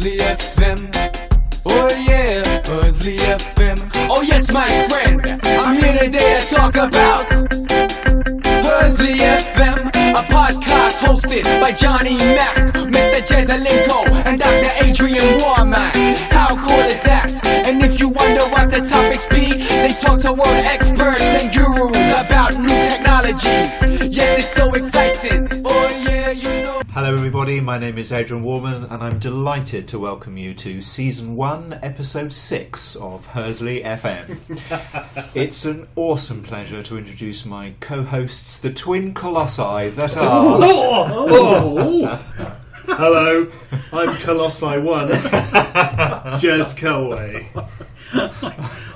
HursleyFM. Oh yeah, HursleyFM. Oh yes, my friend, I'm here today to talk about HursleyFM, a podcast hosted by Johnny Mac, Mr. Jezelenko, and Dr. Adrian Warman. How cool is that? And if you wonder what the topics be, they talk to world experts and gurus about new technologies. Yes, it's so exciting. Oh yeah, you know. Hello everybody, my name is Adrian Warman and I'm delighted to welcome you to Season 1, Episode 6 of HursleyFM. It's an awesome pleasure to introduce my co-hosts, the twin colossi that are... Hello, I'm Colossi 1, Jez Kelway.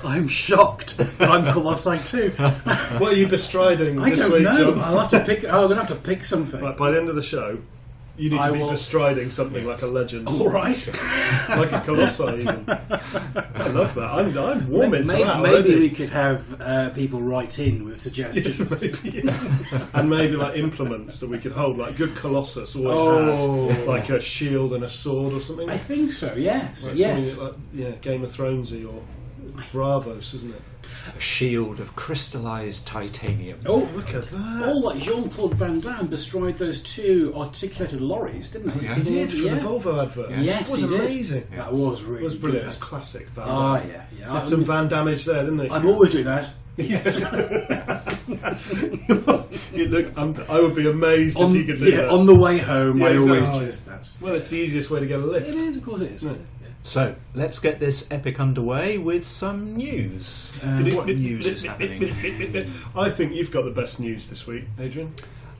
I'm shocked. I'm Colossi 2. What are you bestriding I this don't week, know. John? I'll have to pick. I'm going to have to pick something. Right, by the end of the show, you need to be bestriding something like a legend. All right. Like a Colossi, even. I love that. I'm warm into that Maybe already. we could have people write in with suggestions. Yes, maybe, yeah. And maybe like implements that we could hold, like good Colossus always has, like a shield and a sword or something. I think so. Yes. Like yes. something like, Game of Thronesy or Bravos, isn't it? A shield of crystallised titanium. Oh, Look at that. Oh, like Jean-Claude Van Damme bestrode those two articulated lorries, didn't he? Yeah. He did for Yeah. the Volvo advert. Yes, it was he did. amazing. That was really It was brilliant. good. It's classic Van Oh, Damme. yeah. Had some Van Damage there, didn't he? I'm always doing that. Yes. I would be amazed if you could do that. On the way home, Yeah, I always exactly. just... That's... Well, it's the easiest way to get a lift. It is, of course it is. Yeah. So, let's get this epic underway with some news. What news is happening? I think you've got the best news this week, Adrian.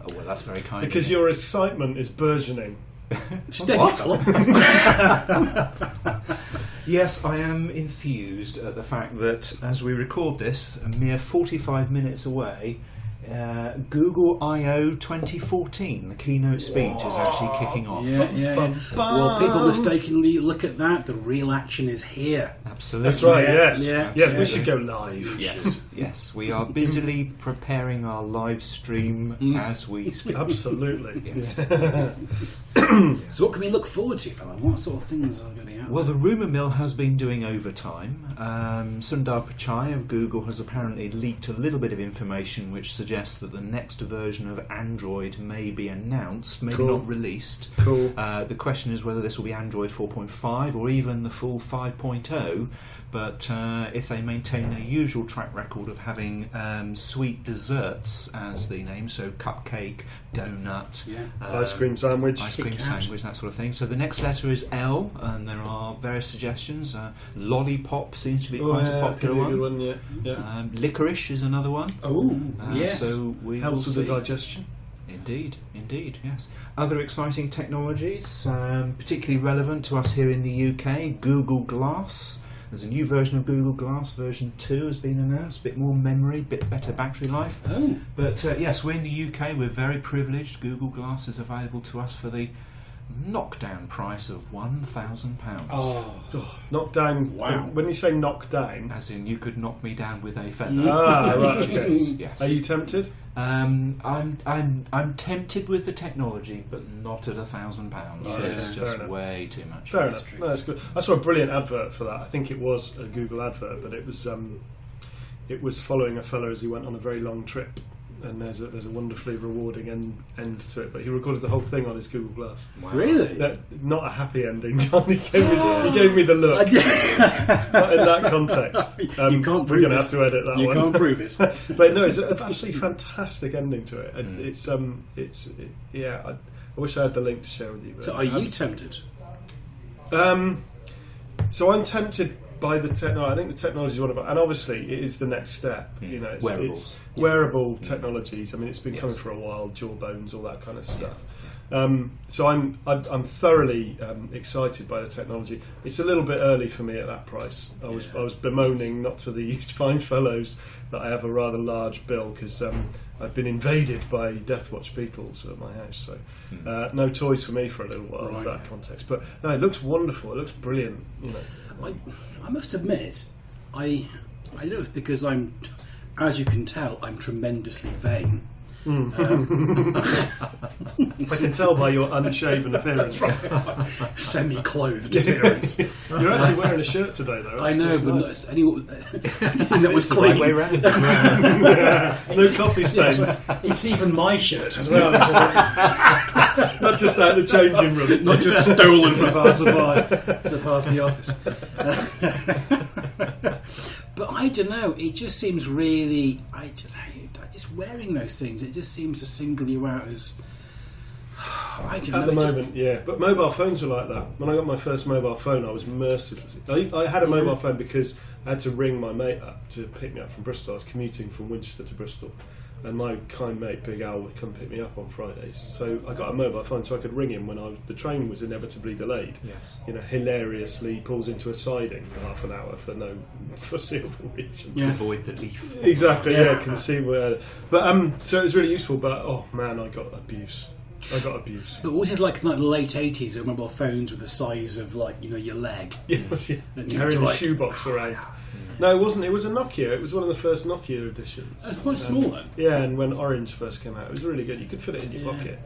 Oh, well, that's very kind Because of you. your excitement is burgeoning. Steady, fella. Yes, I am enthused at the fact that as we record this, a mere 45 minutes away, Google I/O 2014, the keynote speech, is actually kicking off. Yeah. Well, people mistakenly look at that. The real action is here. Absolutely. That's right, yes. Yeah. Yes, we should go live. Yes, we are busily preparing our live stream as we speak. Absolutely. Yes. So what can we look forward to, fella? What sort of things are going to be out? Well, the rumour mill has been doing overtime. Sundar Pichai of Google has apparently leaked a little bit of information which suggests that the next version of Android may be announced, maybe Cool. not released. Cool. The question is whether this will be Android 4.5 or even the full 5.0. But if they maintain their usual track record of having sweet desserts as the name, so cupcake, donut, Ice cream sandwich. ice cream Kit Kat. sandwich, that sort of thing. So the next letter is L, and there are various suggestions. Lollipop seems to be quite a popular Good one. one. Yeah. Licorice is another one. Oh, yes. So we Helps will with the see. digestion. Indeed, yes. Other exciting technologies, particularly relevant to us here in the UK, Google Glass. There's a new version of Google Glass, version 2 has been announced, a bit more memory, a bit better battery life. Oh. But yes, we're in the UK, we're very privileged. Google Glass is available to us for the knockdown price of £1,000. Oh. Knock down. Wow. When you say knock down, As in, you could knock me down with a feather. right. Okay. Yes. Are you tempted? I'm tempted with the technology, but not at £1,000. Oh, It's yeah, fair just enough. way too much. Fair enough. No, that's good. I saw a brilliant advert for that. I think it was a Google advert, but it was following a fellow as he went on a very long trip. And there's a wonderfully rewarding end to it. But he recorded the whole thing on his Google Glass. Wow. Really? Not a happy ending, John. He gave me the look. Not in that context. You can't We're prove going to it. have to edit that You one. can't prove it. But no, it's an absolutely fantastic ending to it. And I wish I had the link to share with you. But So are you tempted? So I'm tempted by the technology. I think the technology is one of it, and obviously it is the next step. You know, Wearables. it's wearable technologies. I mean, it's been coming for a while. Jawbones, all that kind of stuff. So I'm thoroughly excited by the technology. It's a little bit early for me at that price. I was bemoaning, not to the fine fellows, that I have a rather large bill because I've been invaded by Deathwatch beetles at my house. So no toys for me for a little while in that context. But no, it looks wonderful. It looks brilliant. You know. I must admit, I don't know if it's because I'm, as you can tell, I'm tremendously vain. I can tell by your unshaven appearance. Semi-clothed appearance. You're actually wearing a shirt today, though. I know, That's but nice. anything that was the right clean. way round. Yeah, no coffee stains. It's even my shirt as well. Not just out the changing room. Not just stolen from passerby to pass the office. But I don't know. It just seems really. I don't know. Just wearing those things, it just seems to single you out as. I don't know. At the moment, yeah. But mobile phones were like that. When I got my first mobile phone, I was merciless. I had a mobile phone because I had to ring my mate up to pick me up from Bristol. I was commuting from Winchester to Bristol. And my kind mate, Big Al, would come pick me up on Fridays. So I got a mobile phone so I could ring him when the train was inevitably delayed. Yes. You know, hilariously pulls into a siding for half an hour for no foreseeable reason. To avoid the leaf. Exactly, yeah, can see where. But so it was really useful. But oh man, I got abuse. But what is like the late 80s, mobile phones with the size of your leg? Yeah, And carrying you're a shoebox around. No, it wasn't. It was a Nokia. It was one of the first Nokia editions. It's quite small then. Yeah, and when Orange first came out, it was really good. You could fit it in your pocket,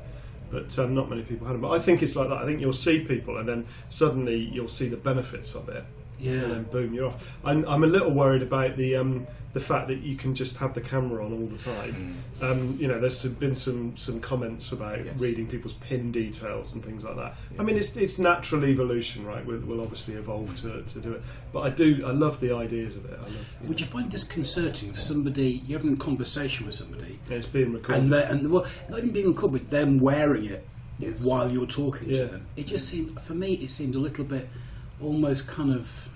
but not many people had them. But I think it's like that. I think you'll see people, and then suddenly you'll see the benefits of it. Yeah. And then boom, you're off. I'm a little worried about the fact that you can just have the camera on all the time. There's been some comments about reading people's PIN details and things like that. I mean, it's natural evolution, right? We'll obviously evolve to do it. But I love the ideas of it. Would you find it disconcerting if somebody, you're having a conversation with somebody, it's being recorded, not even being recorded, but them wearing it while you're talking to them? It just seemed, for me, it seemed a little bit almost kind of.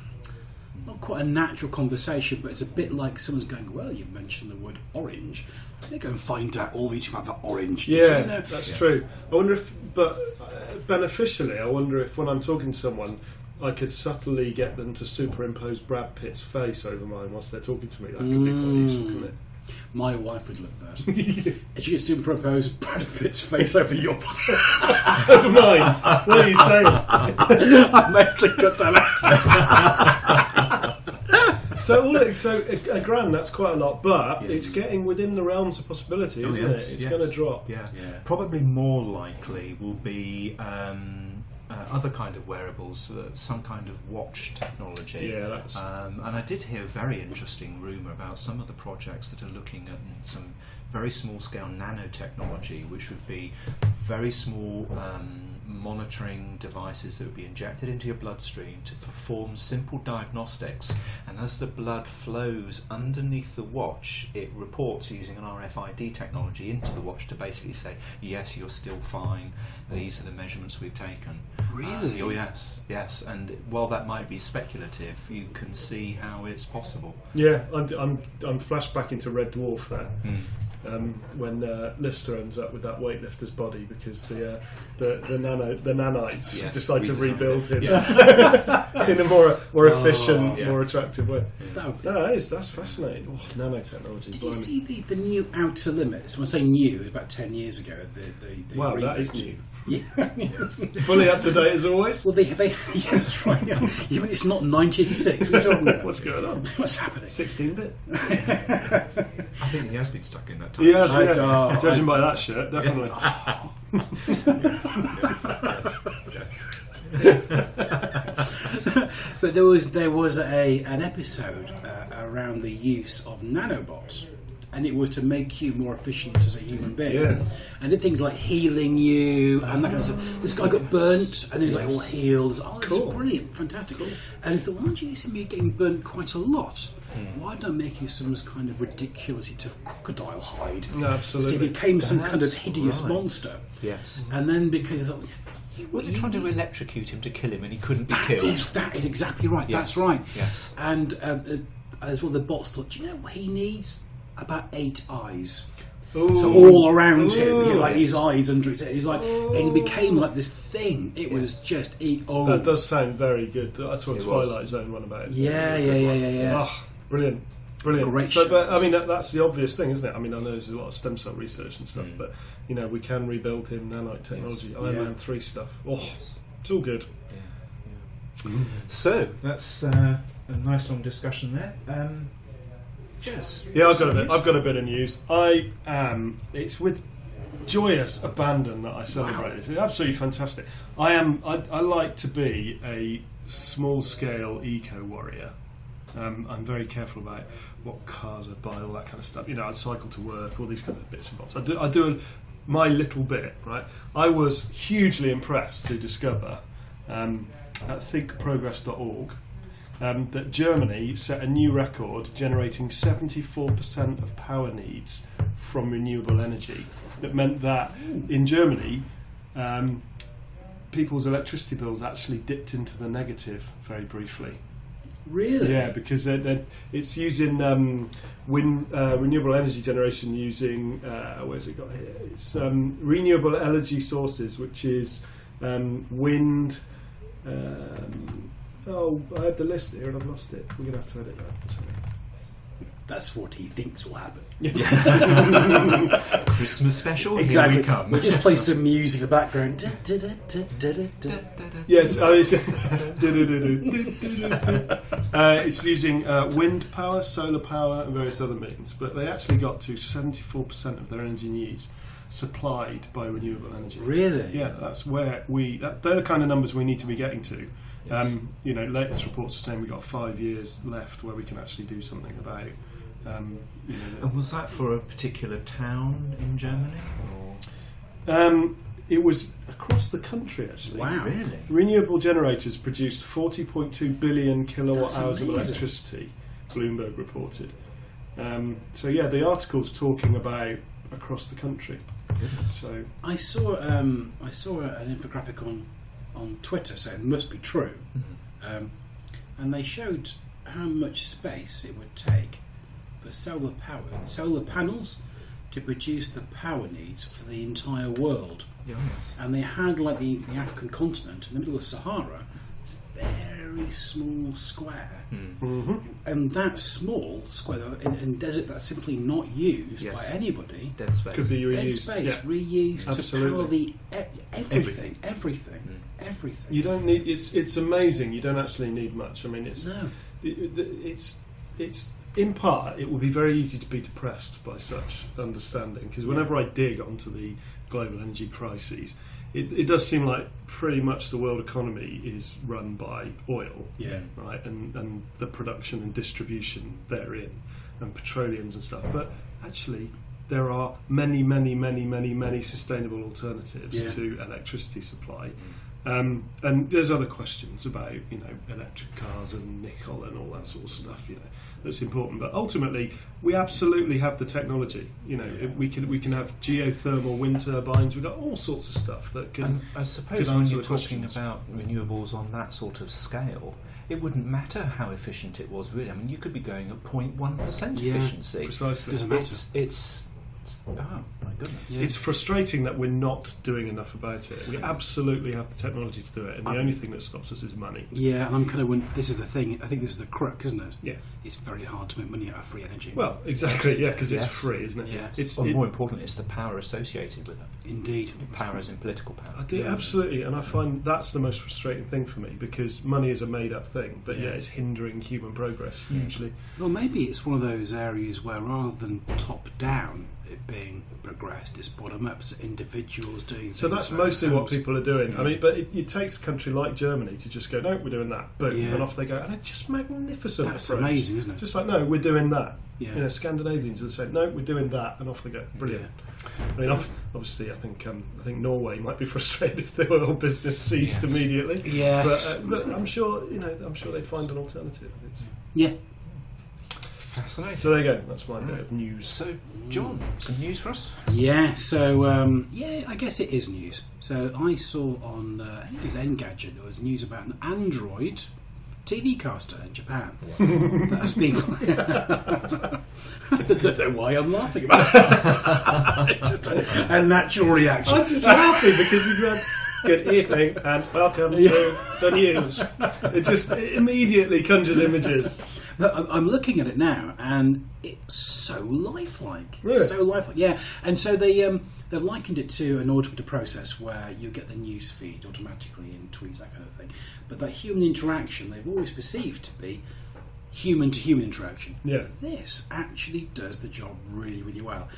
Not quite a natural conversation, but it's a bit like someone's going, well, you've mentioned the word orange. Let me go and find out all these about the orange. Yeah, that's true. I wonder if, but beneficially, I wonder if when I'm talking to someone, I could subtly get them to superimpose Brad Pitt's face over mine whilst they're talking to me. That could be quite useful, couldn't it? My wife would love that. If you could superimpose Brad Pitt's face over your Over mine? What are you saying? I may have to cut that out. So a grand, that's quite a lot, but it's getting within the realms of possibility, isn't it? It's going to drop. Yeah. Probably more likely will be other kind of wearables, some kind of watch technology. Yeah, that's. And I did hear a very interesting rumour about some of the projects that are looking at some very small scale nanotechnology, which would be very small monitoring devices that would be injected into your bloodstream to perform simple diagnostics, and as the blood flows underneath the watch, it reports using an RFID technology into the watch to basically say, yes, you're still fine, these are the measurements we've taken. Really? Oh yes, and while that might be speculative, you can see how it's possible. Yeah, I'm flashed back into Red Dwarf there. When Lister ends up with that weightlifter's body because the nanites decide to rebuild him in a more efficient, more attractive way. That's fascinating. Oh, nanotechnology. Did you see the new Outer Limits? When I say new, it was about 10 years ago. The wow, reboot. that is new. Yeah. Fully up to date as always. Well, they yes, that's right. Yeah. Even it's not 1986. What are you talking about? What's going on? What's happening? 16-bit. I think he has been stuck in that time. Yes, judging by that shirt, definitely. But there was an episode around the use of nanobots, and it was to make you more efficient as a human being, and did things like healing you and that kind of stuff. This guy got burnt, and then he's like all healed. Oh, this is brilliant, fantastic. And I thought, why don't you see me getting burnt quite a lot? Why don't I make you some kind of ridiculous crocodile hide? No, absolutely. So he became some kind of hideous monster. Yes. And then because Were they trying to electrocute him to kill him, and he couldn't be killed? That is exactly right. Yes. That's right. Yes. And as well, the bots thought, do you know what he needs? About 8 eyes. Ooh. So all around him, he had like these eyes under his head. He's like, and he became like this thing. It was just That does sound very good. That's what Twilight Zone one about. Yeah. Oh, brilliant. Great So, show. but I mean, that's the obvious thing, isn't it? I mean, I know there's a lot of stem cell research and stuff, but you know, we can rebuild him nanite technology, Iron Man 3 stuff. Oh, it's all good. So that's a nice long discussion there. Jez. Yeah, I've got a bit of news. It's with joyous abandon that I celebrate. It's absolutely fantastic. I like to be a small-scale eco-warrior. I'm very careful about what cars I buy, all that kind of stuff. You know, I'd cycle to work, all these kind of bits and bobs. I do my little bit, right? I was hugely impressed to discover at thinkprogress.org that Germany set a new record generating 74% of power needs from renewable energy. That meant that in Germany, people's electricity bills actually dipped into the negative very briefly. Really? Yeah, because it's using renewable energy generation using where's it got here? It's renewable energy sources, which is wind. I had the list here and I've lost it. We're going to have to edit that. Sorry. That's what he thinks will happen. Christmas special. Exactly. Here we come. We'll just play some music in the background. Yes, it's using wind power, solar power, and various other means. But they actually got to 74% of their energy needs supplied by renewable energy. Really? Yeah, that's where they're the kind of numbers we need to be getting to. Latest reports are saying we've got 5 years left where we can actually do something about. And was that for a particular town in Germany? Or? It was across the country, actually. Wow. Really? Renewable generators produced 40.2 billion kilowatt hours of amazing. Electricity, Bloomberg reported. The article's talking about across the country. So I saw an infographic on Twitter, so it must be true. Mm-hmm. And they showed how much space it would take for solar panels to produce the power needs for the entire world. Yes. And they had like the African continent in the middle of Sahara, this very small square. mm-hmm. And that small square in desert that's simply not used Yes. by anybody. Dead space. Could be reused. Dead space, reused Absolutely. to power everything. You don't need. It's amazing. You don't actually need much. I mean, it's in part. It will be very easy to be depressed by such understanding, because whenever I dig onto the global energy crises, it does seem like pretty much the world economy is run by oil, right, and the production and distribution therein, and petroleums and stuff. But actually, there are many sustainable alternatives to electricity supply. And there's other questions about, electric cars and nickel and all that sort of stuff, that's important. But ultimately, we absolutely have the technology. We can have geothermal wind turbines. We've got all sorts of stuff that can. And I suppose when you're talking about renewables on that sort of scale, it wouldn't matter how efficient it was, really. I mean, you could be going at 0.1% efficiency. Precisely. Doesn't matter. It's oh my goodness. It's frustrating that we're not doing enough about it. We absolutely have the technology to do it, and the only thing that stops us is money. Yeah, and I'm kind of this is the thing. I think this is the crux, isn't it? Yeah. It's very hard to make money out of free energy. Well, exactly. Yeah, because it's Yes. free, isn't it? Yeah. More importantly, it's the power associated with it. Indeed. Power as in political power. I do, absolutely, and I find that's the most frustrating thing for me, because money is a made-up thing, but it's hindering human progress hugely. Well, maybe it's one of those areas where rather than top-down it being progressed, it's bottom-up, so individuals doing So things that's like mostly what homes. people are doing. I mean, but it takes a country like Germany to just go, no, we're doing that, boom, Yeah. and off they go, and it's just magnificent. That's approach. amazing, isn't it? Just like, no, we're doing that. Yeah. Scandinavians are saying, no, we're doing that, and off they go. Brilliant. I mean, obviously, I think Norway might be frustrated if the oil business ceased immediately. Yes. But I'm sure they'd find an alternative. Yeah. Fascinating. So there you go. That's my bit of news. So, John, some news for us? Yeah, so, I guess it is news. So I saw on, I think it was Engadget, there was news about an Android TV caster in Japan. That was being... I don't know why I'm laughing about it. It's just a natural reaction. I'm just laughing because you've got good evening and welcome to the news. It immediately conjures images. But I'm looking at it now, and it's so lifelike. Really? So lifelike, yeah. And so they've likened it to an automated process where you get the news feed automatically and tweets, that kind of thing. But that human interaction, they've always perceived to be human-to-human interaction. Yeah. This actually does the job really, really well.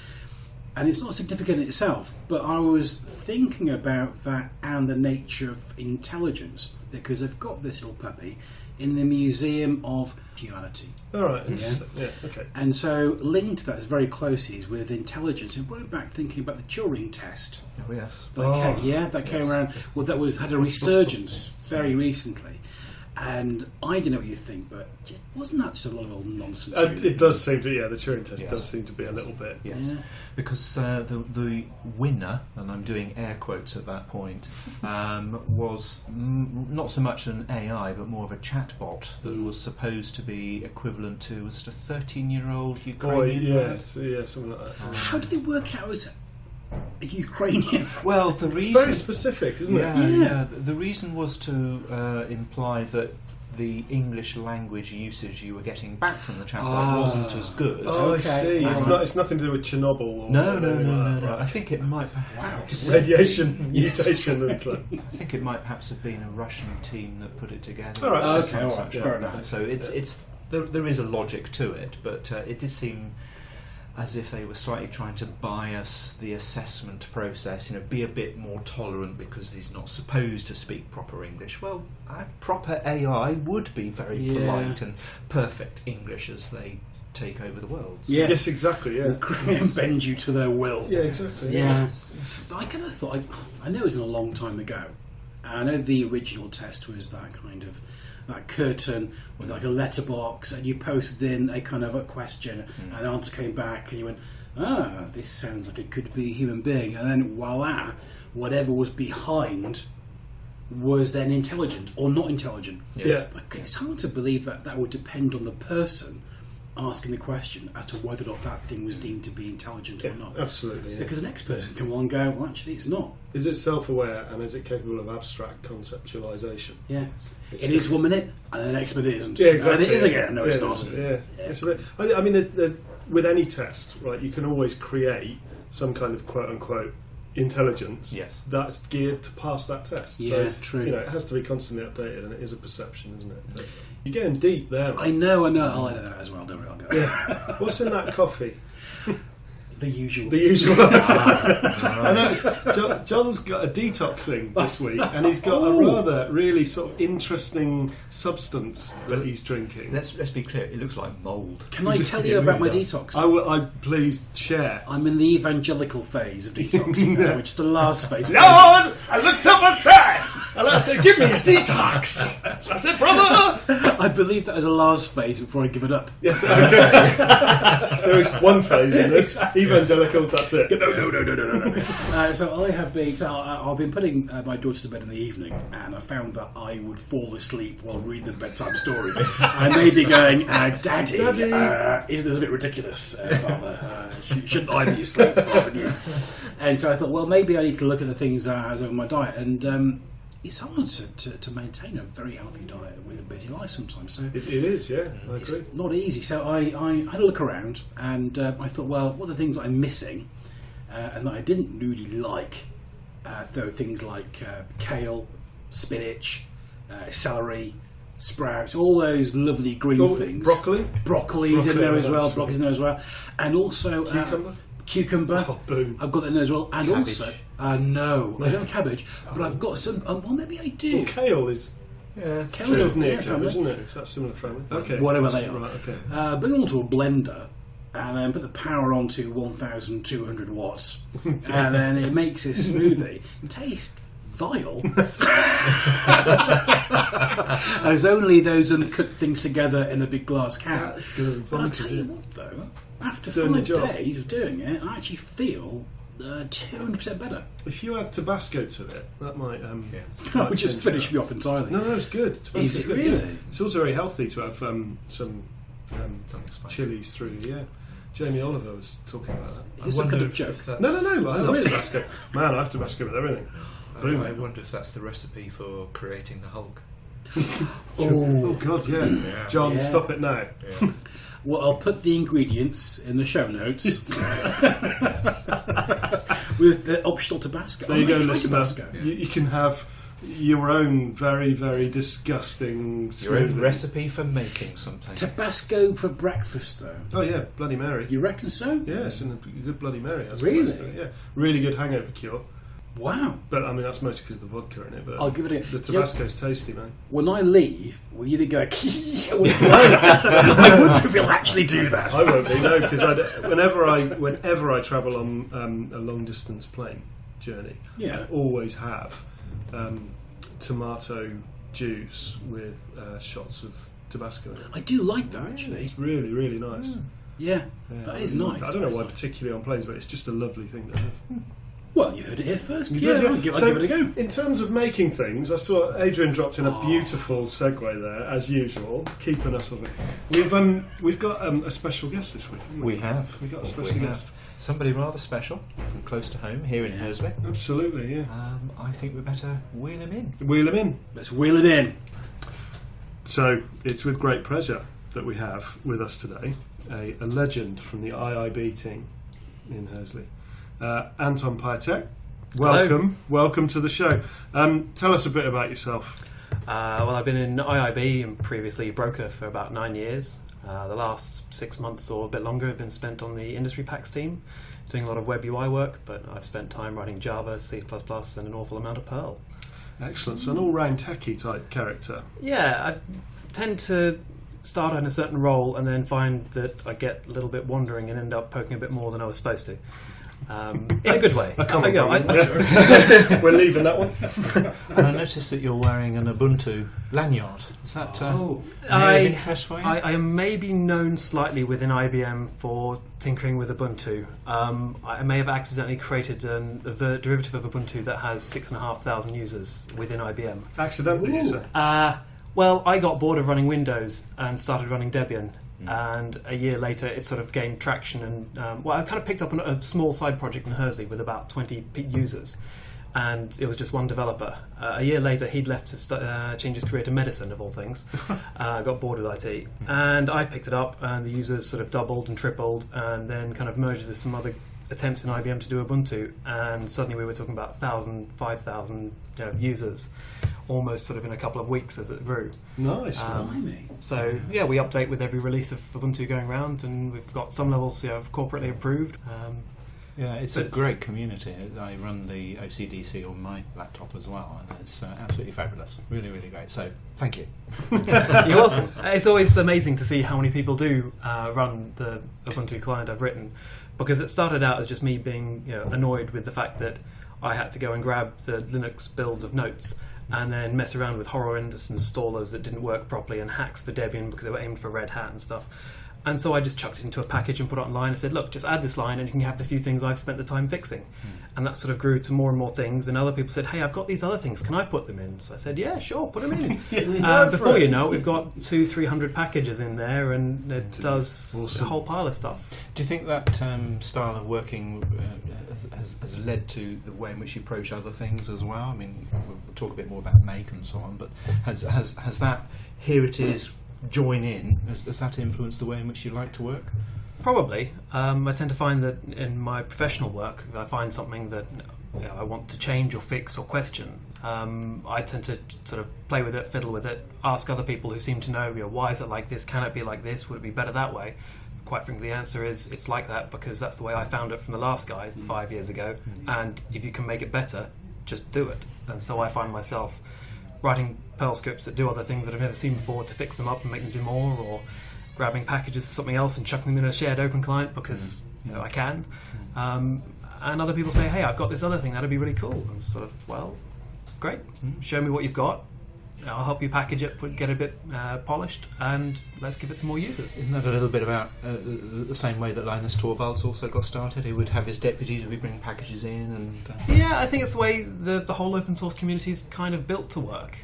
And it's not significant in itself, but I was thinking about that and the nature of intelligence, because they've got this little puppy in the Museum of Humanity. All right, interesting. Yeah, okay. And so linked to that is very closely is with intelligence. And we're back thinking about the Turing test. Oh, yes. That came around. Well, had a resurgence very recently. And I don't know what you think, but wasn't that just a lot of old nonsense? It does seem to, the Turing test Yes. does seem to be a little bit. Yes, Yeah. because the winner, and I'm doing air quotes at that point, was not so much an AI, but more of a chatbot that was supposed to be equivalent to, was it a 13-year-old Ukrainian lad? Something like that. How did they work out as a Ukrainian? Well, the It's reason... very specific, isn't it? Yeah. The reason was to imply that the English language usage you were getting back from the chatbot wasn't as good. Oh, Okay. I see. It's nothing to do with Chernobyl or No. anything like that, I think it might. Wow. Radiation mutation and stuff. I think it might perhaps have been a Russian team that put it together. All right. Okay, all right, fair enough. So it's there is a logic to it, but it did seem as if they were slightly trying to bias the assessment process, be a bit more tolerant because he's not supposed to speak proper English. Well, a proper AI would be very polite and perfect English as they take over the world. So. Yeah. Yes, exactly, yeah. And bend you to their will. Yeah, exactly. Yeah. But I kind of thought, I know it was a long time ago. I know the original test was that kind of that curtain with like a letterbox, and you posted in a kind of a question, and an answer came back, and you went, this sounds like it could be a human being, and then voila, whatever was behind was then intelligent or not intelligent. Yeah. But it's hard to believe that would depend on the person asking the question as to whether or not that thing was deemed to be intelligent or not. Absolutely, yeah. Because the next person can come along and go, well, actually, it's not. Is it self-aware and is it capable of abstract conceptualisation? Yeah. It is 1 minute, and the next minute isn't. Yeah, exactly. And it is again. No, it's not. Yeah. It's a bit, I mean, with any test, right, you can always create some kind of quote-unquote intelligence that's geared to pass that test. Yeah, so, true. It has to be constantly updated, and it is a perception, isn't it? You're getting deep there. I know. I'll edit that as well, don't worry. I'll go. Yeah. What's in that coffee? The usual. I know. John's got a detox thing this week, and he's got a rather really sort of interesting substance that he's drinking. Let's be clear. It looks like mould. Can I tell you about my detox? I please share. I'm in the evangelical phase of detoxing now, which is the last phase. Lord, I looked up outside and I said, "Give me a detox." I said, "Brother." I believe that as a last phase before I give it up. Yes, okay. There is one phase in this. Evangelical, that's it. No. So I have been. So I've been putting my daughters to bed in the evening, and I found that I would fall asleep while reading the bedtime story. I may be going, "Daddy, isn't this a bit ridiculous, Father? Shouldn't I be asleep rather than you?" And so I thought, well, maybe I need to look at the things I have over my diet, and it's hard to maintain a very healthy diet with a busy life sometimes. So it is, yeah. I it's agree. not easy. So I had a look around, and I thought, well, what are the things that I'm missing and that I didn't really like? Though things like kale, spinach, celery, sprouts, all those lovely green things. Broccoli's in there as well. Broccoli's in there as well, and also cucumber. Oh, boom. I've got that in there as well, and Cabbage. also no, I don't have cabbage, but I've got some. Well, maybe I do. Well, kale is. Kale's Kale's near yeah, cabbage, family. isn't it? It's that similar family. Okay. Whatever they are. Right, okay. Bring it onto a blender and then put the power onto 1,200 watts, and then it makes a smoothie. Tastes vile. As only those uncooked things together in a big glass can. That's good. But I'll tell you what, though, after Doing the 5 job. days of doing it, I actually feel 200% better. If you add Tabasco to it, that might. That would just finish me off entirely. No, it's good. Tabasco's Is it good, really? yeah. It's also very healthy to have some Something spicy. chilies through. Yeah, Jamie Oliver was talking about that. Is this some kind of joke? No, I love really? Tabasco. Man, I have Tabasco with everything. Boom. I wonder if that's the recipe for creating the Hulk. Oh God, yeah. John, Yeah. stop it now. Yeah. Well, I'll put the ingredients in the show notes with the optional Tabasco. There you go, I might try listener. Tabasco. You can have your own very, very disgusting Your own smoothie. recipe for making something. Tabasco for breakfast, though. Oh yeah, Bloody Mary. You reckon so? Yeah, it's a good Bloody Mary. I suppose. Really? Yeah, really good hangover cure. Wow. But I mean, that's mostly because of the vodka in it. But I'll give it a... the Tabasco's tasty, man. When I leave, will you be going... I wonder if you'll actually do that. I won't be, no, because whenever I travel on a long distance plane journey, Yeah. I always have tomato juice with shots of Tabasco in it. I do like that, actually. It's really, really nice. Yeah, Yeah, that is nice. I don't know That why is nice. particularly on planes, but it's just a lovely thing to have. Well, you heard it here first. You Yeah, did, I'll give So, it a go. in terms of making things, I saw Adrian dropped in a beautiful segue there, as usual, keeping us on it. We've got a special guest this week. haven't We have. We've got a We special have. guest. Somebody rather special from close to home here in Hursley. Absolutely, yeah. I think we better wheel him in. Wheel him in. Let's wheel it in. So it's with great pleasure that we have with us today a legend from the IIB team in Hursley, Anton Piatek. Welcome to the show. Tell us a bit about yourself. Well, I've been in IIB and previously broker for about 9 years. The last 6 months or a bit longer have been spent on the industry packs team, doing a lot of web UI work, but I've spent time writing Java, C++, and an awful amount of Perl. Excellent. So an all-round techie type character. Yeah, I tend to start in a certain role and then find that I get a little bit wandering and end up poking a bit more than I was supposed to. In a good way. We're leaving that one. And I noticed that you're wearing an Ubuntu lanyard. Is that of interest for you? I am maybe known slightly within IBM for tinkering with Ubuntu. I may have accidentally created a derivative of Ubuntu that has 6,500 users within IBM. Accidentally, you say? Well, I got bored of running Windows and started running Debian. And a year later, it sort of gained traction. And I kind of picked up a small side project in Hursley with about 20 users. And it was just one developer. A year later, he'd left to change his career to medicine, of all things. Got bored with IT. And I picked it up, and the users sort of doubled and tripled, and then kind of merged with some other attempts in IBM to do Ubuntu. And suddenly we were talking about 1,000, 5,000 users, almost sort of in a couple of weeks as it grew. Nice. So, yeah, we update with every release of Ubuntu going around, and we've got some levels corporately approved. Yeah, it's a great community. I run the OCDC on my laptop as well, and it's absolutely fabulous. Really, really great. So, thank you. You're welcome. It's always amazing to see how many people do run the Ubuntu client I've written, because it started out as just me being annoyed with the fact that I had to go and grab the Linux builds of Notes and then mess around with horrendous installers that didn't work properly and hacks for Debian because they were aimed for Red Hat and stuff. And so I just chucked it into a package and put it online and said, look, just add this line and you can have the few things I've spent the time fixing. And that sort of grew to more and more things. And other people said, hey, I've got these other things. Can I put them in? So I said, yeah, sure, put them in. Before you know it, we've got 200-300 packages in there, and it does a whole pile of stuff. Do you think that style of working has led to the way in which you approach other things as well? I mean, we'll talk a bit more about Make and so on, but has that, here it is, join in, has that influenced the way in which you like to work? Probably. I tend to find that in my professional work, if I find something that I want to change or fix or question, I tend to sort of play with it, fiddle with it, ask other people who seem to know, why is it like this? Can it be like this? Would it be better that way? Quite frankly, the answer is it's like that because that's the way I found it from the last guy 5 years ago. And if you can make it better, just do it. And so I find myself writing Perl scripts that do other things that I've never seen before to fix them up and make them do more, or grabbing packages for something else and chucking them in a shared open client because I can. And other people say, hey, I've got this other thing, that'd be really cool. And sort of, well, great. Show me what you've got. I'll help you package it, get it a bit polished, and let's give it to more users. Isn't that a little bit about the same way that Linus Torvalds also got started? He would have his deputies who would bring packages in, and yeah, I think it's the way the whole open source community is kind of built to work.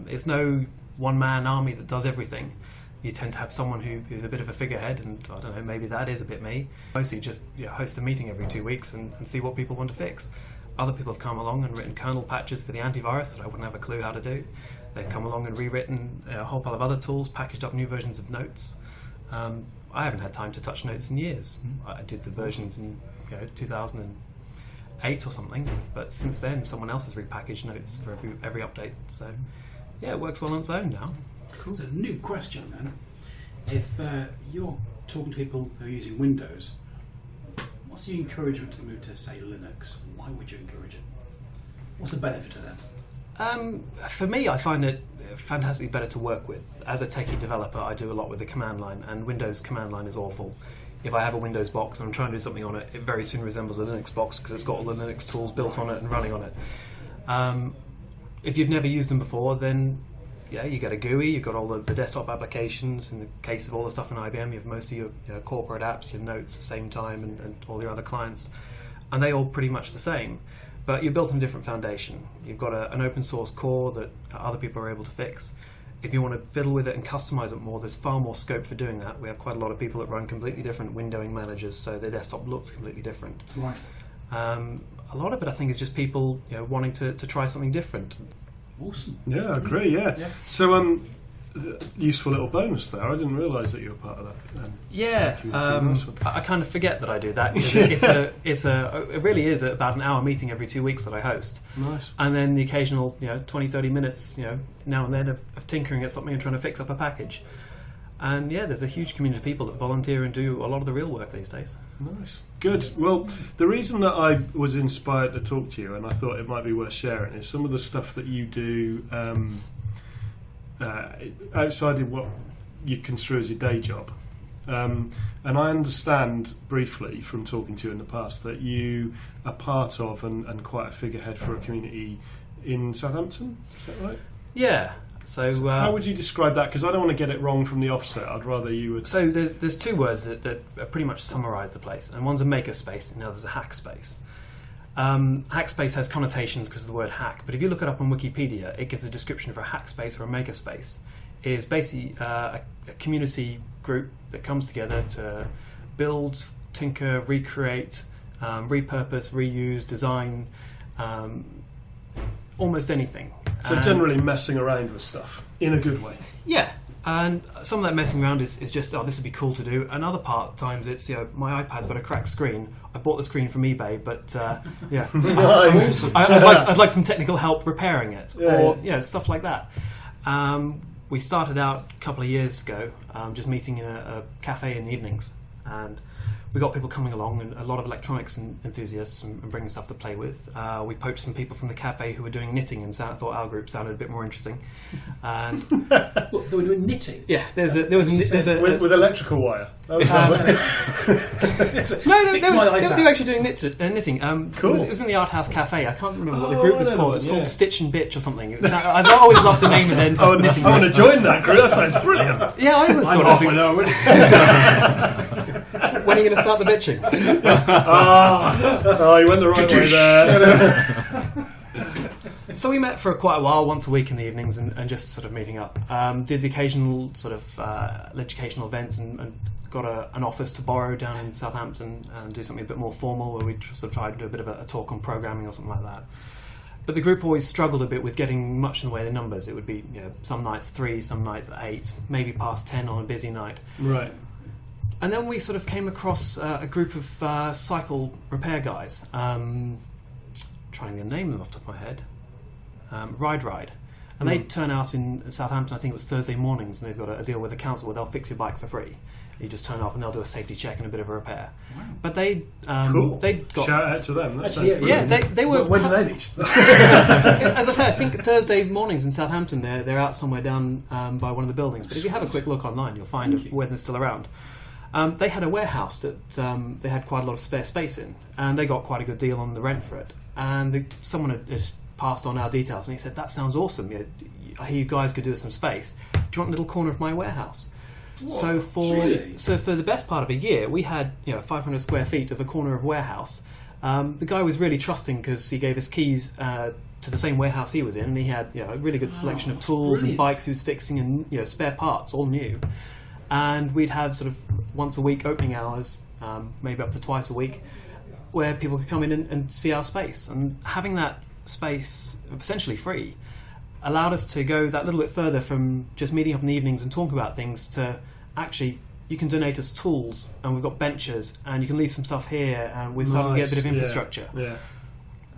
It's no one-man army that does everything. You tend to have someone who's a bit of a figurehead, and I don't know, maybe that is a bit me. Mostly just host a meeting every 2 weeks and see what people want to fix. Other people have come along and written kernel patches for the antivirus that I wouldn't have a clue how to do. They've come along and rewritten a whole pile of other tools, packaged up new versions of Notes. I haven't had time to touch Notes in years. I did the versions in 2008 8 or something, but since then someone else has repackaged notes for every update. So yeah, it works well on its own now. Cool. So, new question then. If you're talking to people who are using Windows, what's the encouragement to move to, say, Linux? Why would you encourage it? What's the benefit to them? For me, I find it fantastically better to work with. As a techie developer, I do a lot with the command line, and Windows command line is awful. If I have a Windows box and I'm trying to do something on it, it very soon resembles a Linux box because it's got all the Linux tools built on it and running on it. If you've never used them before, then yeah, you get a GUI, you've got all the desktop applications. In the case of all the stuff in IBM, you have most of your corporate apps, your notes at the same time, and all your other clients, and they all pretty much the same. But you're built on a different foundation. You've got an open source core that other people are able to fix. If you want to fiddle with it and customize it more, there's far more scope for doing that. We have quite a lot of people that run completely different windowing managers, so their desktop looks completely different. Right. A lot of it, I think, is just people wanting to try something different. Awesome. Yeah, I agree. Yeah. So, useful little bonus there. I didn't realise that you were part of that. Yeah, nice one. I kind of forget that I do that. It really is about an hour meeting every 2 weeks that I host. Nice. And then the occasional 20-30 minutes now and then of tinkering at something and trying to fix up a package. And yeah, there's a huge community of people that volunteer and do a lot of the real work these days. Nice. Good. Well, the reason that I was inspired to talk to you, and I thought it might be worth sharing, is some of the stuff that you do outside of what you construe as your day job. And I understand briefly from talking to you in the past that you are part of and quite a figurehead for a community in Southampton. Is that right? Yeah. So how would you describe that? Because I don't want to get it wrong from the offset. I'd rather you would. So there's two words that pretty much summarise the place, and one's a makerspace, and the other's a hackspace. Hackspace has connotations because of the word hack, but if you look it up on Wikipedia, it gives a description for a hackspace or a makerspace. It is basically a community group that comes together to build, tinker, recreate, repurpose, reuse, design, almost anything. So generally messing around with stuff in a good way. Yeah, and some of that messing around is just, this would be cool to do. And other times it's, my iPad's got a cracked screen. I bought the screen from eBay, but yeah, I'd like some technical help repairing it, or stuff like that. We started out a couple of years ago, just meeting in a cafe in the evenings, and we got people coming along, and a lot of electronics enthusiasts and bringing stuff to play with. We poached some people from the cafe who were doing knitting, and thought our group sounded a bit more interesting. And What, they were doing knitting? yeah, there's a with electrical wire. no, they were actually doing knitting. Cool. It was in the Art House Cafe. I can't remember what the group was called. It's called Stitch and Bitch or something. I always loved the name of it. I want to join that group. That sounds brilliant. Yeah, I was sort of. When are you going to start the bitching? You went the right way there. So we met for quite a while, once a week in the evenings, and just sort of meeting up. Did the occasional sort of educational events, and got an office to borrow down in Southampton and do something a bit more formal, where we sort of tried to do a bit of a talk on programming or something like that. But the group always struggled a bit with getting much in the way of the numbers. It would be some nights 3, some nights 8, maybe past 10 on a busy night. Right. And then we sort of came across a group of cycle repair guys. Trying to name them off the top of my head. Ride. And they turn out in Southampton, I think it was Thursday mornings, and they've got a deal with the council where they'll fix your bike for free. You just turn up and they'll do a safety check and a bit of a repair. Wow. But they got... Shout out to them. They were... When did they meet? As I say, I think Thursday mornings in Southampton, they're out somewhere down by one of the buildings. But if you have a quick look online, you'll find when they're still around. They had a warehouse that they had quite a lot of spare space in, and they got quite a good deal on the rent for it. And someone had passed on our details, and he said, "That sounds awesome. I hear you guys could do with some space. Do you want a little corner of my warehouse?" So for the best part of a year, we had 500 square feet of a corner of warehouse. The guy was really trusting because he gave us keys to the same warehouse he was in, and he had a really good selection of tools and bikes he was fixing, and spare parts, all new. And we'd have sort of once a week opening hours, maybe up to twice a week, where people could come in and see our space. And having that space essentially free allowed us to go that little bit further from just meeting up in the evenings and talking about things to actually, you can donate us tools, and we've got benches, and you can leave some stuff here, and we're starting to get a bit of infrastructure. Yeah.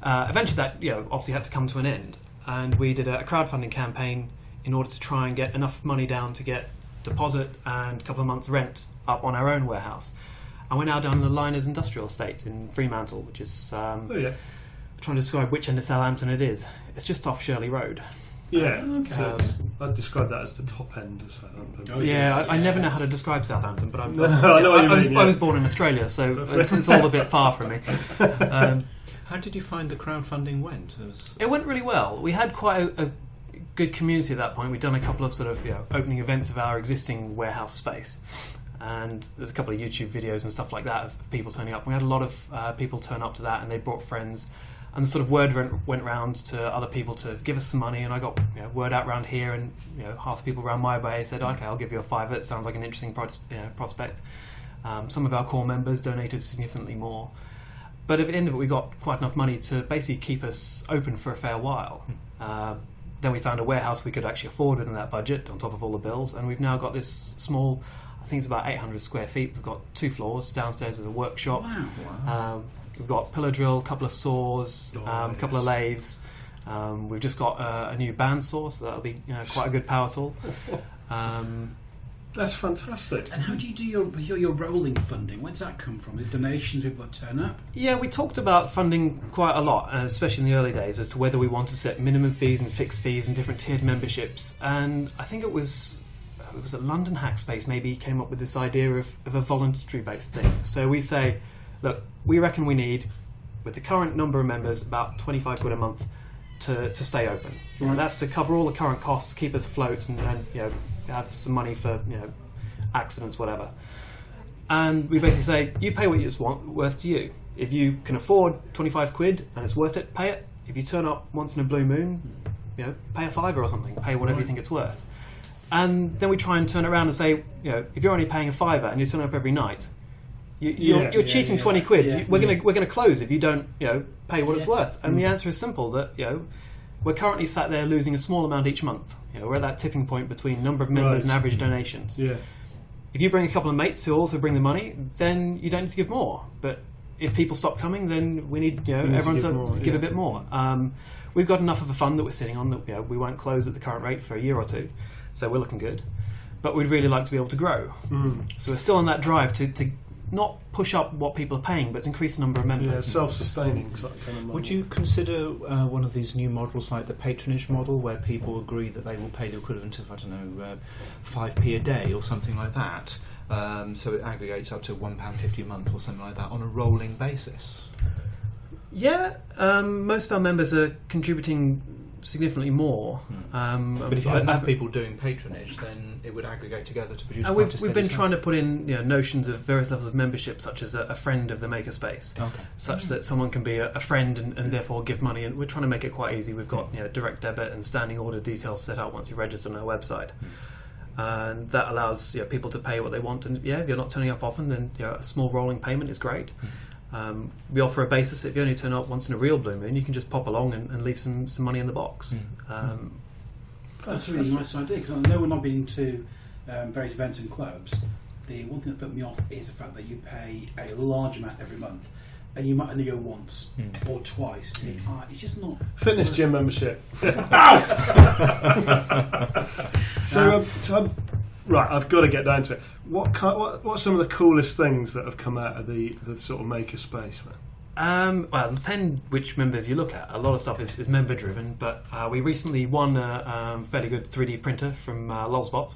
Eventually that obviously had to come to an end, and we did a crowdfunding campaign in order to try and get enough money down to get deposit and a couple of months rent up on our own warehouse. And we're now down in the Liners Industrial Estate in Fremantle, which is trying to describe which end of Southampton it is. It's just off Shirley Road. Yeah, So, I'd describe that as the top end of Southampton. Oh, I never know how to describe Southampton, but I know what you mean, I was born in Australia, so it's all a bit far from me. How did you find the crowdfunding went? It went really well. We had quite a good community at that point. We'd done a couple of sort of opening events of our existing warehouse space, and there's a couple of YouTube videos and stuff like that of people turning up. We had a lot of people turn up to that, and they brought friends. And the sort of word went round to other people to give us some money, and I got word out round here, and half the people around my way said, "Okay, I'll give you a $5. It sounds like an interesting prospect." Some of our core members donated significantly more, but at the end of it, we got quite enough money to basically keep us open for a fair while. Then we found a warehouse we could actually afford within that budget, on top of all the bills, and we've now got this small, I think it's about 800 square feet. We've got 2 floors. Downstairs is a workshop. Wow. We've got pillar drill, a couple of saws, a couple of lathes. We've just got a new band saw, so that'll be quite a good power tool. That's fantastic. And how do you do your rolling funding? Where does that come from? Is it donations people that turn up? Yeah, we talked about funding quite a lot, especially in the early days, as to whether we want to set minimum fees and fixed fees and different tiered memberships. And I think it was at London Hackspace maybe came up with this idea of a voluntary-based thing. So we say, look, we reckon we need, with the current number of members, about £25 a month to stay open. Right. And that's to cover all the current costs, keep us afloat, and have some money for accidents, whatever. And we basically say, you pay what it's worth to you. If you can afford £25 and it's worth it, pay it. If you turn up once in a blue moon, pay a £5 or something. Pay whatever you think it's worth. And then we try and turn it around and say, if you're only paying a £5 and you turn up every night, you're cheating £20. Yeah. We're gonna close if you don't pay what it's worth. And the answer is simple, that we're currently sat there losing a small amount each month. We're at that tipping point between number of members and average donations. Yeah. If you bring a couple of mates who also bring the money, then you don't need to give more. But if people stop coming, then we need everyone to give a bit more. We've got enough of a fund that we're sitting on that we won't close at the current rate for a year or two, so we're looking good. But we'd really like to be able to grow. So we're still on that drive to not push up what people are paying, but increase the number of members. Yeah, self-sustaining kind of model. Would you consider one of these new models like the patronage model, where people agree that they will pay the equivalent of, 5p a day or something like that? So it aggregates up to £1.50 a month or something like that on a rolling basis? Yeah, most of our members are contributing significantly more. But if you had enough people doing patronage, then it would aggregate together to produce. We've been trying to put in notions of various levels of membership, such as a friend of the Makerspace, such that someone can be a friend and therefore give money. And we're trying to make it quite easy. We've got direct debit and standing order details set out once you register on our website. And that allows people to pay what they want. And if you're not turning up often, then a small rolling payment is great. We offer a basis. If you only turn up once in a real blue moon, you can just pop along and leave some money in the box. That's a really nice idea, because I know when I've been to various events and clubs, the one thing that put me off is the fact that you pay a large amount every month, and you might only go once or twice. It's just not fitness gym membership. Right, I've got to get down to it. What are some of the coolest things that have come out of the sort of makerspace, man? Well, it depends which members you look at. A lot of stuff is member driven, but we recently won a fairly good 3D printer from Lolsbot.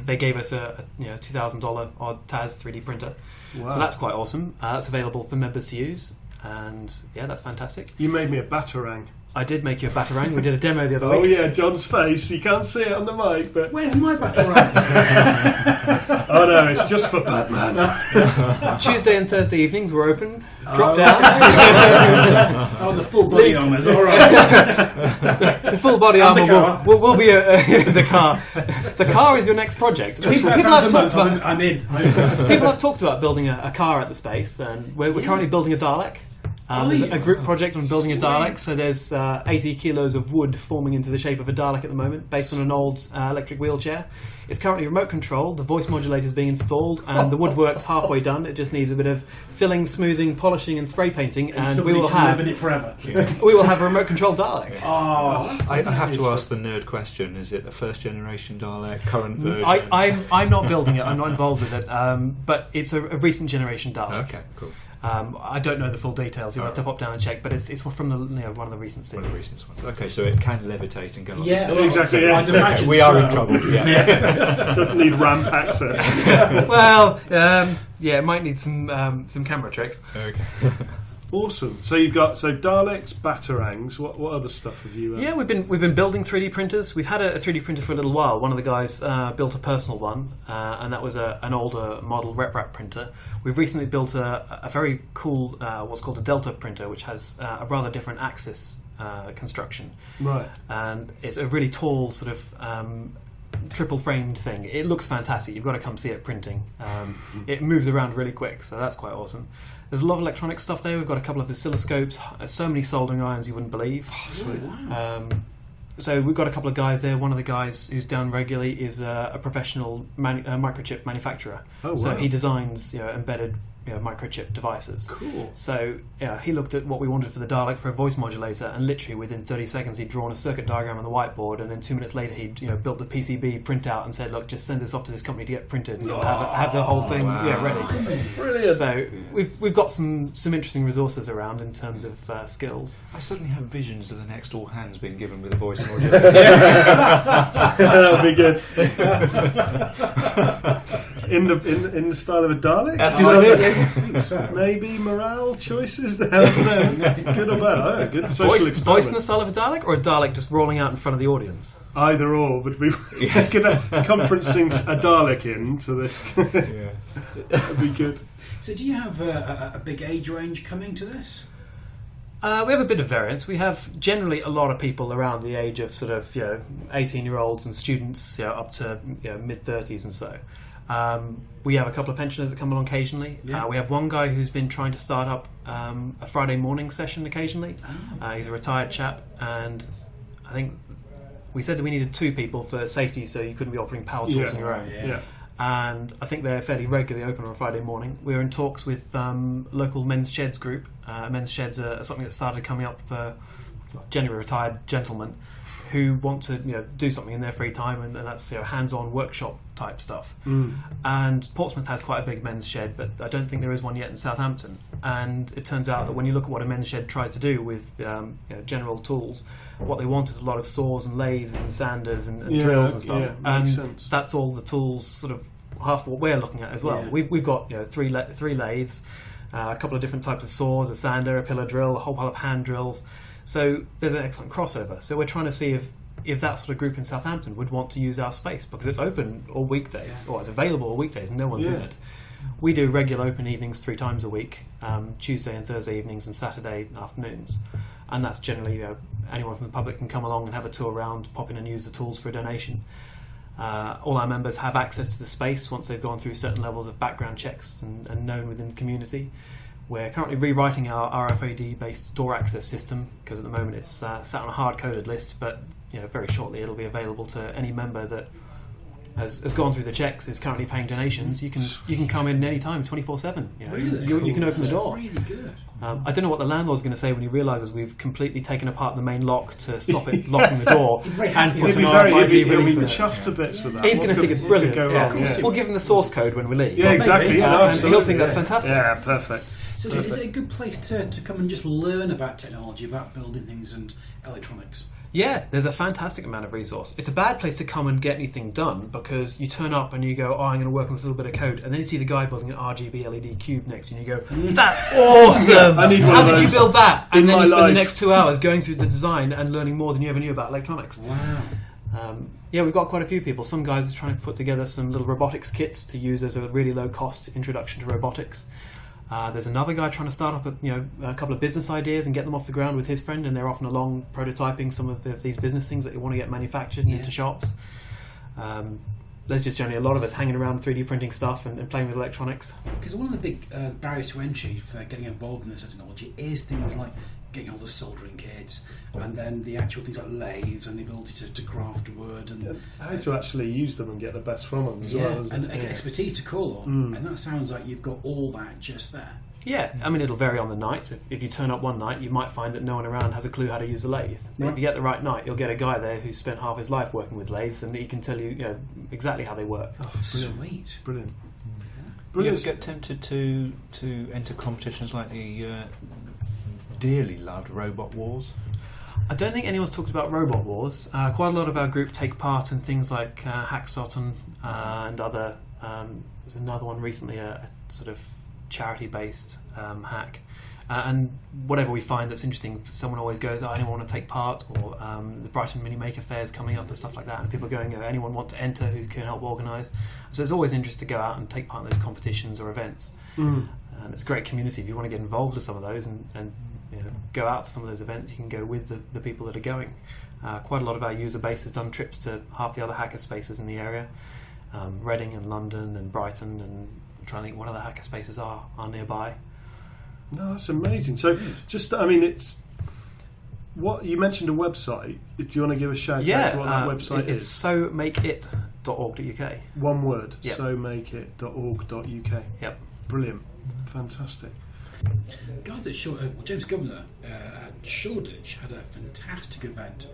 They gave us a $2,000 odd Taz 3D printer, so that's quite awesome. That's available for members to use, and that's fantastic. You made me a batarang. I did make you a batarang. We did a demo the other week. Oh yeah, John's face. You can't see it on the mic, but where's my batarang? Oh no, it's just for Batman. Tuesday and Thursday evenings we're open. Drop down. The full body armour's all right. The full body armour will be the car. The car is your next project. People have talked about. I'm in. People have talked about building a car at the space, and we're currently building a Dalek. There's a group project on building a Dalek, so there's 80 kilos of wood forming into the shape of a Dalek at the moment, based on an old electric wheelchair. It's currently remote controlled, the voice modulator is being installed, and the woodwork's halfway done. It just needs a bit of filling, smoothing, polishing and spray painting, and we will live in it forever. we will have a remote controlled Dalek. I have to ask the nerd question: is it a first generation Dalek, current version? I'm not building it, I'm not involved with it, but it's a recent generation Dalek. Okay, cool. I don't know the full details. You'll have to pop down and check, but it's from one of the recent series. One of the recent ones. Okay, so it can levitate and go on. Yeah, exactly. I'd Yeah. imagine We are in so. trouble. Yeah. Doesn't need ramp access. Well, it might need some camera tricks. Okay. Awesome. So you've got Daleks, Batarangs. What other stuff have you? Yeah, we've been building 3D printers. We've had a 3D printer for a little while. One of the guys built a personal one, and that was an older model RepRap printer. We've recently built a very cool what's called a Delta printer, which has a rather different axis construction. Right. And it's a really tall sort of triple framed thing. It looks fantastic. You've got to come see it printing. It moves around really quick, so that's quite awesome. There's a lot of electronic stuff there. We've got a couple of oscilloscopes, so many soldering irons you wouldn't believe. So we've got a couple of guys there. One of the guys who's down regularly is a professional microchip manufacturer. Oh, wow. So he designs embedded microchip devices. Cool. So he looked at what we wanted for the Dalek for a voice modulator, and literally within 30 seconds he'd drawn a circuit diagram on the whiteboard, and then 2 minutes later he'd built the PCB printout and said, look, just send this off to this company to get printed and have the whole thing ready. Brilliant. So we've got some interesting resources around in terms of skills. I suddenly have visions of the next all hands being given with a voice modulator. That'll be good. In the style of a Dalek? I think so. Maybe morale choices? I don't know. Good or bad? I don't know. Good social Voice experiment. in the style of a Dalek, or a Dalek just rolling out in front of the audience? Either or, but we're going to conferencing a Dalek into this. Yes. That'd be good. So do you have a big age range coming to this? We have a bit of variance. We have generally a lot of people around the age of sort of 18-year-olds and students up to mid-30s and so. We have a couple of pensioners that come along occasionally. Yeah. We have one guy who's been trying to start up a Friday morning session occasionally. He's a retired chap, and I think we said that we needed 2 people for safety, so you couldn't be operating power tools on your own. Yeah. And I think they're fairly regularly open on a Friday morning. We're in talks with local men's sheds group. Men's sheds are something that started coming up for generally retired gentlemen who want to do something in their free time, and that's hands-on workshop type stuff. And Portsmouth has quite a big men's shed, but I don't think there is one yet in Southampton. And it turns out that when you look at what a men's shed tries to do with general tools, what they want is a lot of saws and lathes and sanders and drills and stuff. Yeah, makes and sense. that's all the tools sort of half what we're looking at as well. Yeah. We've got 3 lathes, a couple of different types of saws, a sander, a pillar drill, a whole pile of hand drills. So there's an excellent crossover. So we're trying to see if that sort of group in Southampton would want to use our space, because it's open all weekdays, or it's available all weekdays, and no one's in it. We do regular open evenings 3 times a week, Tuesday and Thursday evenings and Saturday afternoons. And that's generally anyone from the public can come along and have a tour around, pop in and use the tools for a donation. All our members have access to the space once they've gone through certain levels of background checks and known within the community. We're currently rewriting our RFID-based door access system, because at the moment it's sat on a hard-coded list, but very shortly it'll be available to any member that has gone through the checks, is currently paying donations. You can come in any time, 24/7. Really? You can open the door. Really good. I don't know what the landlord's going to say when he realises we've completely taken apart the main lock to stop it locking the door and put He'll an be RFID he'll release be in it. chuffed to bits with that. He's going to think it's brilliant. Go Yeah. wrong, yeah. We'll give him the source code when we leave. Yeah, exactly. Yeah, and absolutely. he'll think that's fantastic. Yeah, perfect. So is it a good place to come and just learn about technology, about building things and electronics? Yeah, there's a fantastic amount of resource. It's a bad place to come and get anything done, because you turn up and you go, I'm going to work on this little bit of code, and then you see the guy building an RGB LED cube next to you, and you go, that's awesome! I need one How of did you those build that? And in then my you spend the life. next 2 hours going through the design and learning more than you ever knew about electronics. Wow. We've got quite a few people. Some guys are trying to put together some little robotics kits to use as a really low-cost introduction to robotics. There's another guy trying to start up a couple of business ideas and get them off the ground with his friend, and they're often along prototyping some of these business things that they want to get manufactured into shops. there's just generally a lot of us hanging around 3D printing stuff and playing with electronics. Because one of the big barriers to entry for getting involved in this technology is things like getting hold of soldering kits, and then the actual things like lathes and the ability to craft wood and how to actually use them and get the best from them as well. And expertise to call on. And that sounds like you've got all that just there. Yeah, I mean, it'll vary on the nights. If you turn up one night, you might find that no one around has a clue how to use a lathe. But if you get the right night, you'll get a guy there who's spent half his life working with lathes, and he can tell you, exactly how they work. Oh, Sweet. Brilliant. You ever get tempted to enter competitions like the dearly loved Robot Wars? I don't think anyone's talked about Robot Wars. Quite a lot of our group take part in things like Hacksotten and other... there's another one recently, a sort of charity-based hack. And whatever we find that's interesting, someone always goes, anyone want to take part? Or the Brighton Mini Maker Fair is coming up and stuff like that. And people are going, anyone want to enter who can help organise? So it's always interesting to go out and take part in those competitions or events. And it's a great community. If you want to get involved with some of those and go out to some of those events, you can go with the people that are going. Quite a lot of our user base has done trips to half the other hacker spaces in the area. Reading and London and Brighton, and I'm trying to think what other hacker spaces are nearby. No, that's amazing. So, it's what you mentioned a website. Do you want to give a shout out to what that website is? It's somakeit.org.uk. One word. Yep. somakeit.org.uk. Yep. Brilliant. Fantastic. Guys at James Governor at Shoreditch had a fantastic event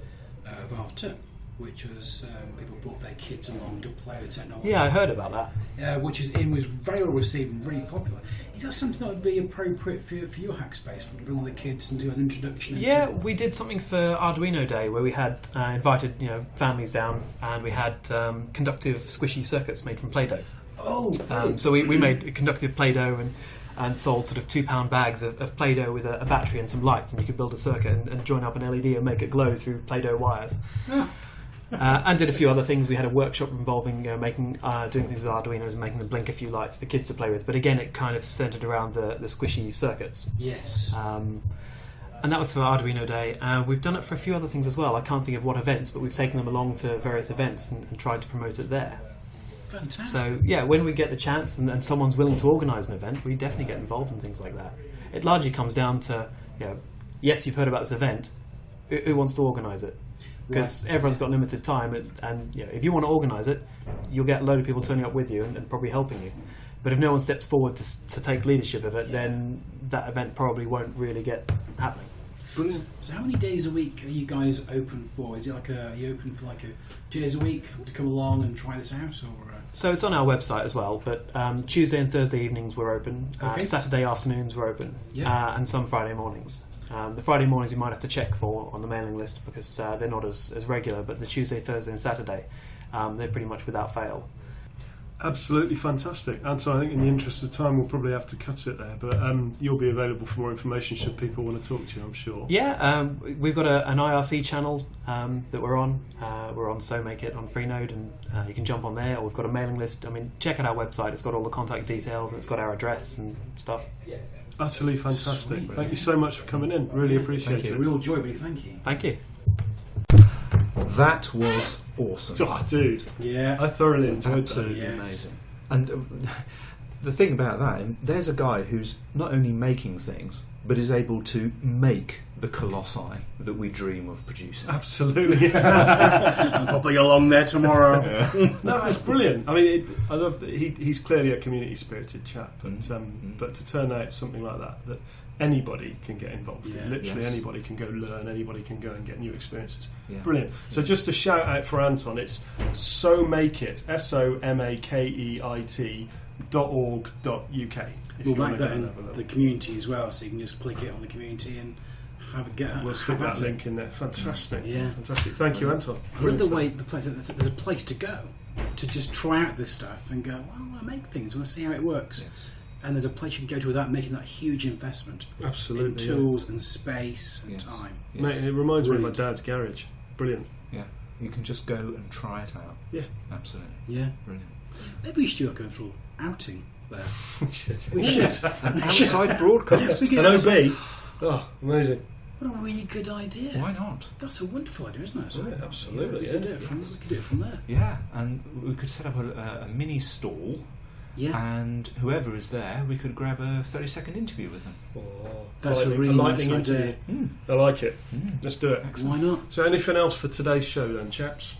of half term, which was people brought their kids along to play with technology. Yeah, I heard about that. Which was very well received and really popular. Is that something that would be appropriate for your hack space? Would you bring all the kids and do an introduction? Yeah, we did something for Arduino Day where we had invited families down, and we had conductive squishy circuits made from Play-Doh. Oh, so we made conductive Play-Doh and sold sort of £2 bags of Play-Doh with a battery and some lights, and you could build a circuit and join up an LED and make it glow through Play-Doh wires. And did a few other things. We had a workshop involving doing things with Arduinos and making them blink a few lights for kids to play with. But again, it kind of centred around the squishy circuits. Yes. And that was for Arduino Day. We've done it for a few other things as well. I can't think of what events, but we've taken them along to various events and tried to promote it there. Fantastic. So, yeah, when we get the chance and someone's willing to organise an event, we definitely get involved in things like that. It largely comes down to, yes, you've heard about this event. Who wants to organise it? Because everyone's got limited time, and if you want to organise it, you'll get a load of people turning up with you and probably helping you. But if no one steps forward to take leadership of it, then that event probably won't really get happening. Brilliant. So how many days a week are you guys open for? Is it are you open for 2 days a week to come along and try this out? Or So it's on our website as well, but Tuesday and Thursday evenings we're open, Okay. Saturday afternoons we're open, and some Friday mornings. The Friday mornings you might have to check for on the mailing list because they're not as regular, but the Tuesday, Thursday and Saturday, they're pretty much without fail. Absolutely fantastic. Anton, I think in the interest of time we'll probably have to cut it there, but you'll be available for more information should people want to talk to you, I'm sure. Yeah, we've got an IRC channel that we're on. We're on So Make It on Freenode, and you can jump on there, or we've got a mailing list. I mean, check out our website, it's got all the contact details and it's got our address and stuff. Utterly fantastic. Sweet. Thank you so much for coming in. Really appreciate it's it. a real joy, buddy. Thank you. Thank you. That was awesome. Oh, dude. Yeah. I thoroughly enjoyed that. Absolutely Yes. amazing. And the thing about that, there's a guy who's not only making things, but is able to make the colossi that we dream of producing. Absolutely. I'm popping along there tomorrow. No, it's brilliant. I mean, I love that he's clearly a community-spirited chap, but to turn out something like that anybody can get involved in. Yeah. Literally Yes. anybody can go learn, anybody can go and get new experiences. Yeah. Brilliant. So just a shout out for Anton, it's SoMakeit, SoMakeit.org.uk. We'll make that in the community as well, so you can just click it on the community and have a get. We'll stick that link in there. Fantastic. Yeah. Fantastic. Thank you, Anton. I love the way there's a place to go to just try out this stuff and go, well, I make things, I want to see how it works. Yes. And there's a place you can go to without making that huge investment Absolutely. in tools and space and Yes. time. Yes. Mate, it reminds me of my Brilliant. dad's garage. Brilliant. Yeah. You can just go and try it out. Yeah. Absolutely. Yeah. Brilliant. Maybe we should do a little outing there. We should. We should. An outside broadcast. We An could- OB. Oh, amazing. What a really good idea. Why not? That's a wonderful idea, isn't it? Yeah, absolutely. We could do it from there. Yeah, and we could set up a mini stall, Yeah. and whoever is there, we could grab a 30-second interview with them. Oh, That's a really nice idea. I like it. Let's do it. Why not? So anything else for today's show then, chaps?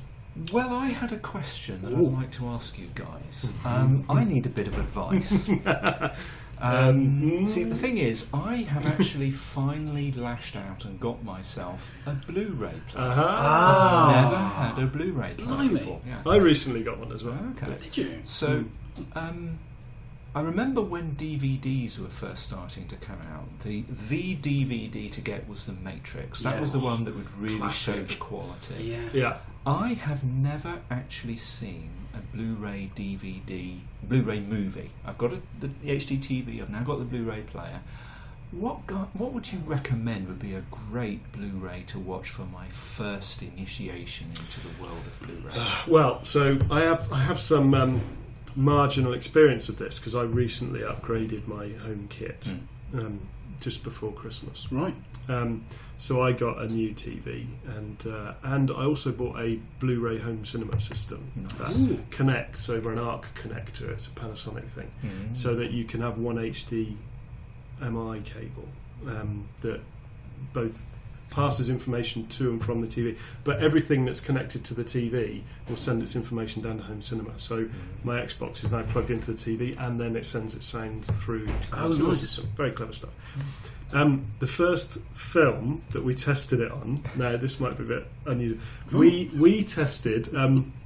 Well, I had a question that I'd like to ask you guys. I need a bit of advice. See, the thing is, I have actually finally lashed out and got myself a Blu-ray player. I've never had a Blu-ray player Blimey. before. Yeah. I recently got one as well. Okay. Did you? So, I remember when DVDs were first starting to come out. The DVD to get was The Matrix. That was the one that would really show the quality. Yeah. Yeah. I have never actually seen a Blu-ray Blu-ray movie. I've got the HD TV. I've now got the Blu-ray player. What would you recommend would be a great Blu-ray to watch for my first initiation into the world of Blu-ray? Well, so I have some marginal experience of this because I recently upgraded my home kit just before Christmas. Right. So I got a new TV and I also bought a Blu-ray home cinema system that connects over an ARC connector. It's a Panasonic thing, so that you can have one HDMI cable that both passes information to and from the TV, but everything that's connected to the TV will send its information down to home cinema. So my Xbox is now plugged into the TV, and then it sends its sound through the cinema system. Very clever stuff. The first film that we tested it on, now this might be a bit unusual, we tested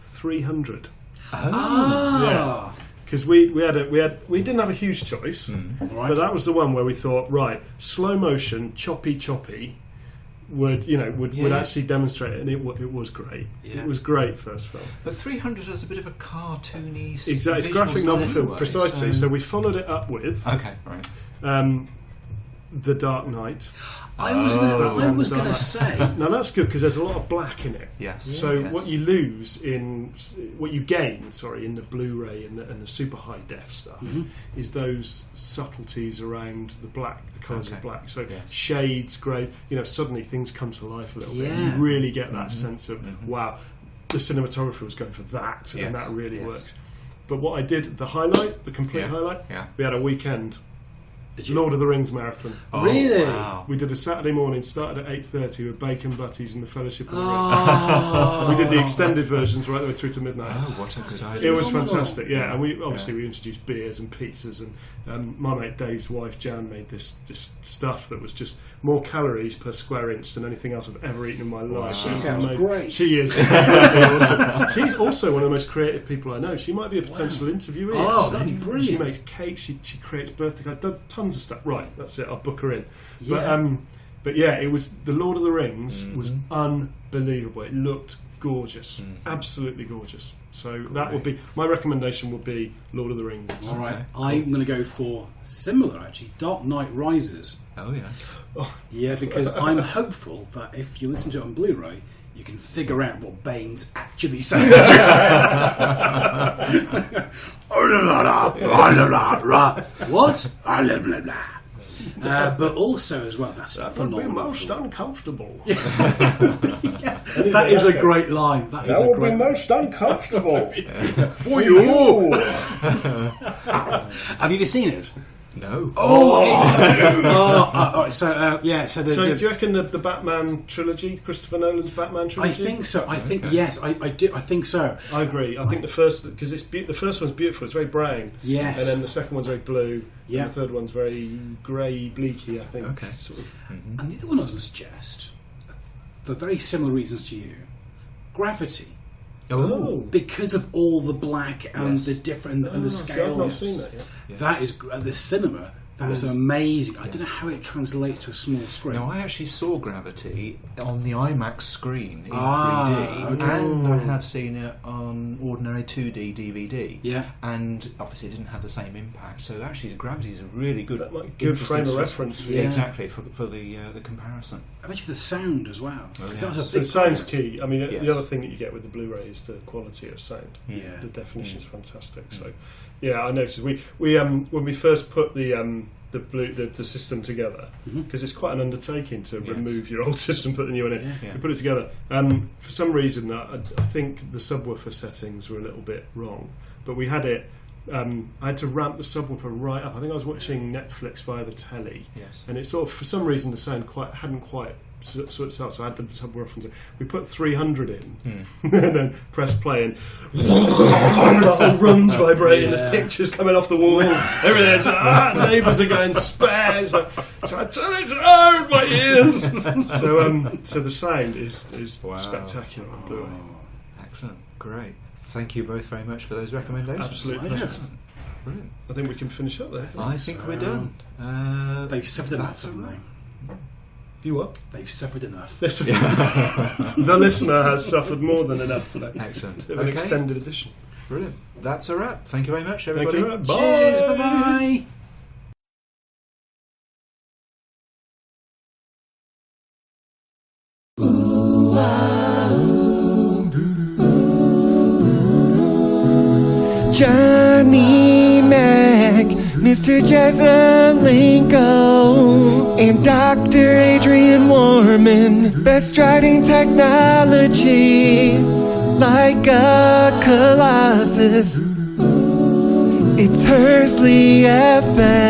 300. Yeah. Because we didn't have a huge choice, but that was the one where we thought, right, slow motion, choppy would actually demonstrate it, and it was great. Yeah. It was great first film. But 300 has a bit of a cartoony, exactly, it's graphic novel film, precisely. So we followed it up with The Dark Knight. I was going to say. Now that's good because there's a lot of black in it. Yes. So what you gain in the Blu-ray and the super high def stuff is those subtleties around the black, the colours of black. So shades, grey. Suddenly things come to life a little bit. You really get that sense of wow, the cinematographer was going for that, and that really works. But what I did, the complete highlight, we had a weekend. Lord of the Rings marathon. Oh, really? Wow. We did a Saturday morning, started at 8:30 with Bacon Butties and the Fellowship of the Ring. We did the extended versions right the way through to midnight. Oh, what a good idea. It was fantastic, and we introduced beers and pizzas, and my mate Dave's wife Jan made this stuff that was just more calories per square inch than anything else I've ever eaten in my life. She sounds great. She is awesome. She's also one of the most creative people I know. She might be a potential interviewee. Oh, that'd be brilliant. She makes cakes, she creates birthday cards, done tons of stuff. Right, that's it, I'll book her in. Yeah. But it was the Lord of the Rings was unbelievable. It looked gorgeous, absolutely gorgeous. So that would be my recommendation. Would be Lord of the Rings. All right, I'm going to go for similar actually. Dark Knight Rises. Oh yeah. Yeah, because I'm hopeful that if you listen to it on Blu-ray, you can figure out what Bane's actually saying. What? But also as well, that's That would be phenomenal. most uncomfortable. Yes. That is a great line. That would be most uncomfortable for you. Have you ever seen it? No. So do you reckon the Batman trilogy, Christopher Nolan's Batman trilogy? I think so. I think yes. I do. I think so. I agree. I think the first, because the first one's beautiful. It's very brown. Yes. And then the second one's very blue. Yeah. And the third one's very grey, bleaky. I think. Okay. Sort of. And the other one I was going to suggest, for very similar reasons to you, Gravity. Oh. Because of all the black and the different and the scale. I've not seen that yet. That is the cinema. That's amazing. I don't know how it translates to a small screen. No, I actually saw Gravity on the IMAX screen in 3D, and I have seen it on ordinary 2D DVD. Yeah, and obviously it didn't have the same impact. So actually, Gravity is a really good, good frame of reference. Exactly for the comparison. I bet you for the sound as well. The sound's key. I mean, the other thing that you get with the Blu-ray is the quality of sound. Yeah, the definition is fantastic. So. Yeah, I noticed. We when we first put the the system together, because it's quite an undertaking to remove your old system, put the new one in. Yeah. We put it together. For some reason, I think the subwoofer settings were a little bit wrong, but we had it. I had to ramp the subwoofer right up. I think I was watching Netflix via the telly, and it sort of, for some reason, the sound hadn't quite sorted itself. So I had the subwoofer. We put 300 in, and then press play, and the whole room's vibrating. There's pictures coming off the wall. Everything's neighbours are going spare. So I turn it down my ears. So the sound is spectacular on Blu-ray. Excellent, great. Thank you both very much for those recommendations. Absolutely. Brilliant. I think we can finish up there. I think we're done. They've suffered enough, haven't they? You what? They've suffered enough. The listener has suffered more than enough today. Excellent. An extended edition. Brilliant. That's a wrap. Thank you very much, Thank everybody. you. Bye. Cheers, bye-bye. Johnny Mac, Mr. Jezelenko, and Dr. Adrian Warman, best writing technology, like a colossus. It's HursleyFM.